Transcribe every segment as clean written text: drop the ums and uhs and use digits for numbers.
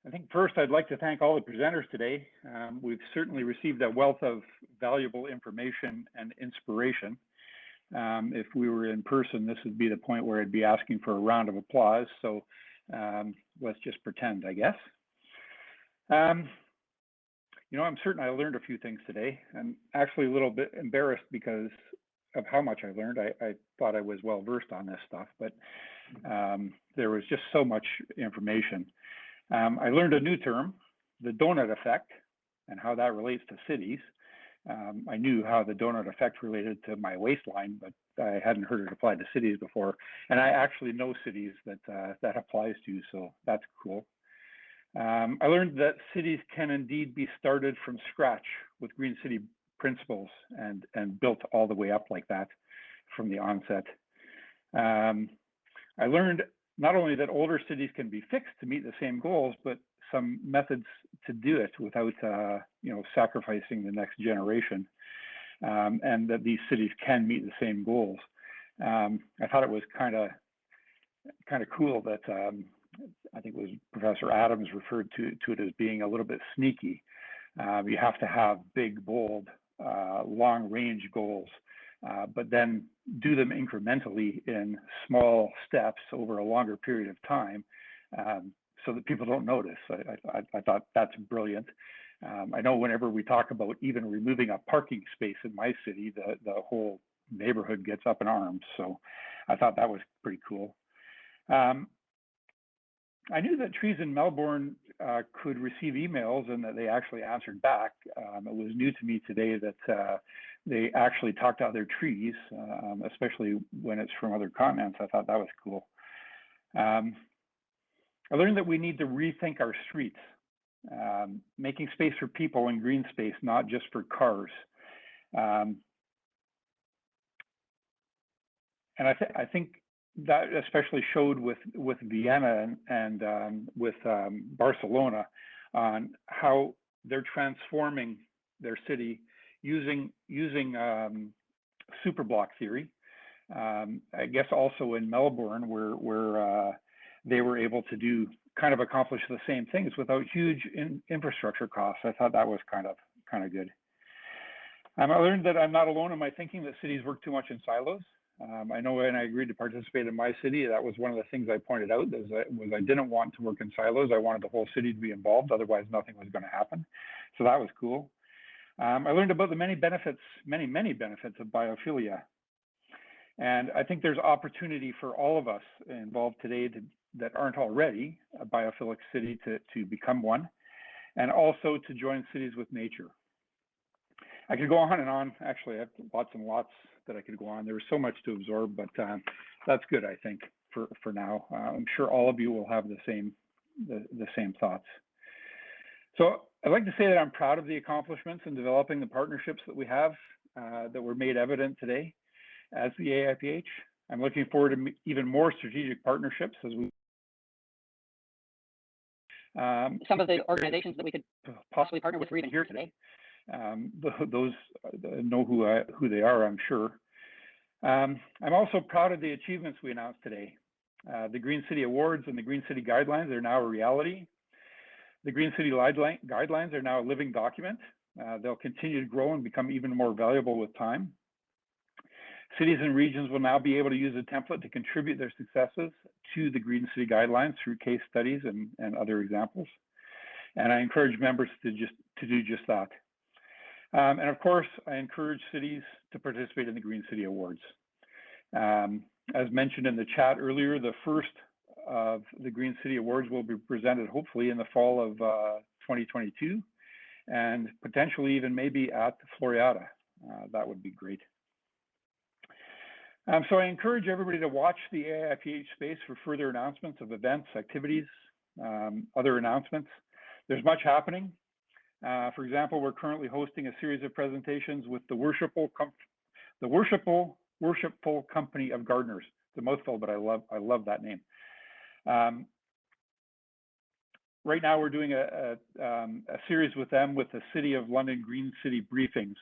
I think first I'd like to thank all the presenters today. We've certainly received a wealth of valuable information and inspiration. If we were in person, this would be the point where I'd be asking for a round of applause. So let's just pretend, I guess. You know, I'm certain I learned a few things today. I'm actually a little bit embarrassed because of how much I learned. I thought I was well versed on this stuff, but there was just so much information. I learned a new term, the donut effect, and how that relates to cities. I knew how the donut effect related to my waistline, but I hadn't heard it applied to cities before. And I actually know cities that that applies to, so that's cool. I learned that cities can indeed be started from scratch with Green City principles and built all the way up like that from the onset. I learned not only that older cities can be fixed to meet the same goals, but some methods to do it without, you know, sacrificing the next generation, and that these cities can meet the same goals. I thought it was kind of cool that I think it was Professor Adams referred to it as being a little bit sneaky. You have to have big, bold, long-range goals, but then do them incrementally in small steps over a longer period of time, so that people don't notice. I thought that's brilliant. I know whenever we talk about even removing a parking space in my city, the whole neighborhood gets up in arms. So I thought that was pretty cool. I knew that trees in Melbourne could receive emails and that they actually answered back. It was new to me today that they actually talk to other trees, especially when it's from other continents. I thought that was cool. I learned that we need to rethink our streets, making space for people and green space, not just for cars. And I think that especially showed with Vienna and with Barcelona on how they're transforming their city using superblock theory. I guess also in Melbourne where they were able to accomplish the same things without huge infrastructure costs. I thought that was kind of good. I learned that I'm not alone in my thinking that cities work too much in silos. I know when I agreed to participate in my city, that was one of the things I pointed out, I didn't want to work in silos. I wanted the whole city to be involved, otherwise nothing was going to happen. So that was cool. I learned about the many benefits of biophilia. And I think there's opportunity for all of us involved today that aren't already a biophilic city to become one, and also to join cities with nature. I could go on and on. Actually, I have lots and lots that I could go on. There was so much to absorb, but that's good, I think, for now. I'm sure all of you will have the same thoughts. So I'd like to say that I'm proud of the accomplishments in developing the partnerships that we have that were made evident today as the AIPH. I'm looking forward to even more strategic partnerships as we some of the organizations that we could possibly partner with are even here today. Those know who they are, I'm sure. I'm also proud of the achievements we announced today. The Green City Awards and the Green City Guidelines are now a reality. The Green City Guidelines are now a living document. They'll continue to grow and become even more valuable with time. Cities and regions will now be able to use a template to contribute their successes to the Green City Guidelines through case studies and other examples. And I encourage members to do just that. And of course, I encourage cities to participate in the Green City Awards. As mentioned in the chat earlier, the first of the Green City Awards will be presented hopefully in the fall of 2022, and potentially even maybe at Floriada. That would be great. So I encourage everybody to watch the AIPH space for further announcements of events, activities, other announcements. There's much happening. For example, we're currently hosting a series of presentations with the Worshipful Company of Gardeners. It's a mouthful, but I love that name. Right now, we're doing a series with them with the City of London Green City Briefings,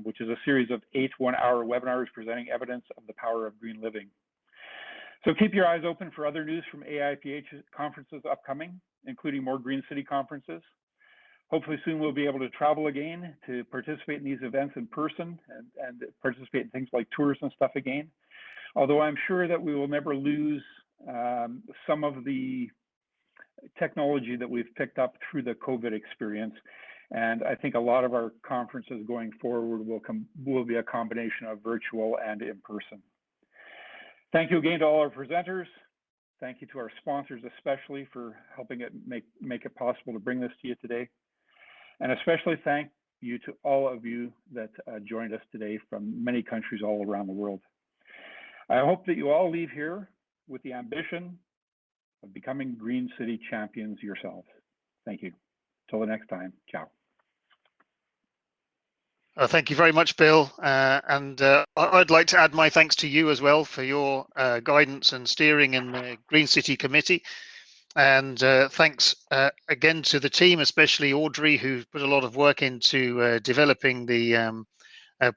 which is a series of 8 one-hour webinars presenting evidence of the power of green living. So keep your eyes open for other news from AIPH conferences upcoming, including more Green City conferences. Hopefully soon we'll be able to travel again to participate in these events in person and participate in things like tours and stuff again. Although I'm sure that we will never lose some of the technology that we've picked up through the COVID experience. And I think a lot of our conferences going forward will be a combination of virtual and in person. Thank you again to all our presenters. Thank you to our sponsors, especially for helping it make it possible to bring this to you today. And especially thank you to all of you that joined us today from many countries all around the world. I hope that you all leave here with the ambition of becoming Green City champions yourselves. Thank you. Till the next time, ciao. Thank you very much, Bill. I'd like to add my thanks to you as well for your guidance and steering in the Green City Committee. And thanks again to the team, especially Audrey, who put a lot of work into developing the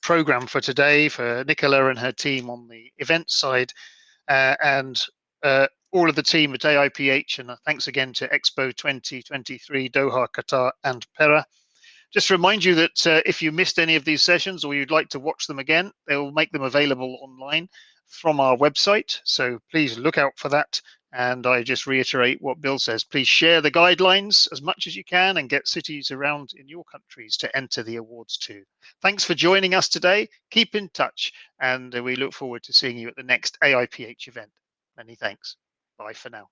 program for today, for Nicola and her team on the event side, and all of the team at AIPH. And thanks again to Expo 2023, Doha, Qatar, and Pera. Just to remind you that if you missed any of these sessions or you'd like to watch them again, they will make them available online from our website. So please look out for that. And I just reiterate what Bill says. Please share the guidelines as much as you can and get cities around in your countries to enter the awards too. Thanks for joining us today. Keep in touch, and we look forward to seeing you at the next AIPH event. Many thanks. Bye for now.